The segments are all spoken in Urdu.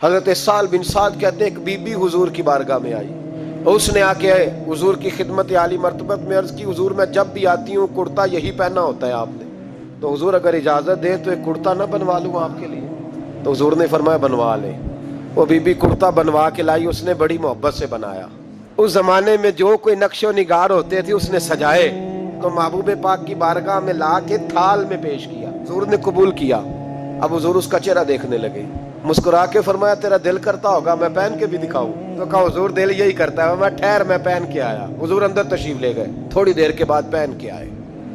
حضرت سہل بن سعد کہتے ہیں ایک بی بی حضور کی بارگاہ میں آئی، اس نے آ کے حضور کی خدمت عالی مرتبت میں عرض کی، حضور میں جب بھی آتی ہوں کرتا یہی پہنا ہوتا ہے آپ نے، تو حضور اگر اجازت دے تو ایک کرتا نہ بنوا لوں آپ کے لیے؟ تو حضور نے فرمایا بنوا لے۔ وہ بی بی کرتا بنوا کے لائی، اس نے بڑی محبت سے بنایا۔ اس زمانے میں جو کوئی نقش و نگار ہوتے تھے اس نے سجائے تو محبوب پاک کی بارگاہ میں لا کے تھال میں پیش کیا، حضور نے قبول کیا۔ اب حضور اس کا چہرہ دیکھنے لگے، مسکرا کے فرمایا تیرا دل کرتا ہوگا میں پہن کے بھی دکھاؤں؟ تو کہا حضور دل یہی کرتا ہے، میں ٹھہر میں پہن کے آیا۔ حضور اندر تشریف لے گئے، تھوڑی دیر کے بعد پہن کے آئے۔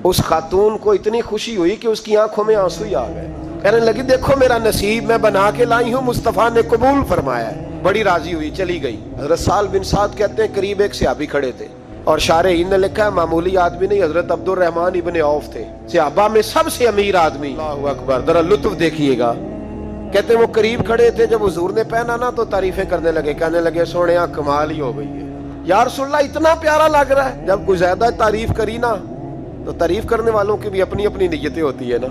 اس خاتون کو اتنی خوشی ہوئی کہ اس کی آنکھوں میں آنسو ہی آ گئے، کہنے لگی دیکھو میرا نصیب، میں بنا کے لائی ہوں، مصطفیٰ نے قبول فرمایا ہے۔ بڑی راضی ہوئی، چلی گئی۔ حضرت سہل بن سعد کہتے ہیں قریب ایک صحابی کھڑے تھے، اور شارحین نے لکھا ہے معمولی آدمی نہیں، حضرت عبد الرحمن ابن عوف تھے، صحابہ میں سب سے امیر آدمی۔ اللہ اکبر، ذرا لطف دیکھیے گا۔ کہتے ہیں وہ قریب کھڑے تھے، جب حضور نے پہنا نا تو تعریفیں کرنے لگے، کہنے لگے سونیا کمال ہی ہو گئی ہے یا رسول اللہ، اتنا پیارا لگ رہا ہے۔ جب کوئی زیادہ تعریف کری نا تو تعریف کرنے والوں کی بھی اپنی اپنی نیتیں ہوتی ہے نا،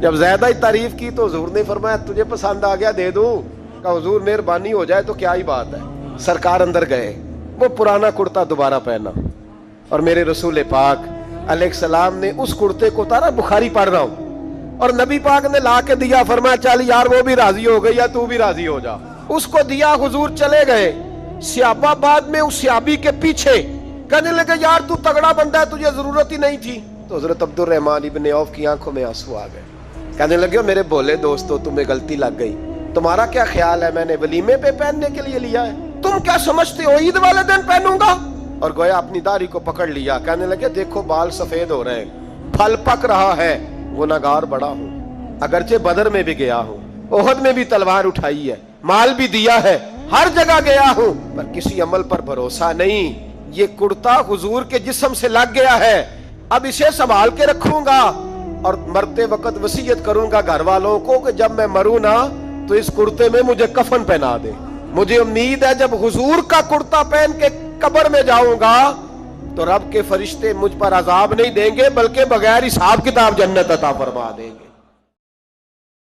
جب زیادہ ہی تعریف کی تو حضور نے فرمایا تجھے پسند آ گیا دے دوں؟ کہا حضور مہربانی ہو جائے تو کیا ہی بات ہے۔ سرکار اندر گئے، وہ پرانا کرتا دوبارہ پہنا، اور میرے رسول پاک علیہ السلام نے اس کرتے کو اتارا، بخاری پڑھ رہا ہوں، اور نبی پاک نے لا کے دیا، فرمایا چل یار وہ بھی راضی ہو گئی یا تو بھی راضی ہو جا۔ اس کو دیا، حضور چلے گئے۔ صحابہ بعد میں اس صحابی کے پیچھے کہنے لگے یار تو تگڑا بندہ ہے، تجھے ضرورت ہی نہیں تھی۔ تو حضرت عبد الرحمن ابن عوف کی آنکھوں میں آنسو آ گئے، کہنے لگے میرے بھولے دوستو تمہیں غلطی لگ گئی، تمہارا کیا خیال ہے میں نے ولیمے پہ پہننے کے لیے لیا ہے؟ تم کیا سمجھتے ہو عید والے دن پہنوں گا؟ اور گویا اپنی داڑھی کو پکڑ لیا، کہنے لگے دیکھو بال سفید ہو رہے ہیں، پھل پک رہا ہے، گناہگار بڑا ہوں، اگرچہ بدر میں بھی گیا ہوں، احد میں بھی تلوار اٹھائی ہے، مال بھی دیا ہے، ہر جگہ گیا ہوں، پر کسی عمل پر بھروسہ نہیں۔ یہ کرتا حضور کے جسم سے لگ گیا ہے، اب اسے سنبھال کے رکھوں گا، اور مرتے وقت وصیت کروں گا گھر والوں کو کہ جب میں مروں نا تو اس کرتے میں مجھے کفن پہنا دے۔ مجھے امید ہے جب حضور کا کرتا پہن کے قبر میں جاؤں گا تو رب کے فرشتے مجھ پر عذاب نہیں دیں گے، بلکہ بغیر حساب کتاب جنت عطا فرما دیں گے۔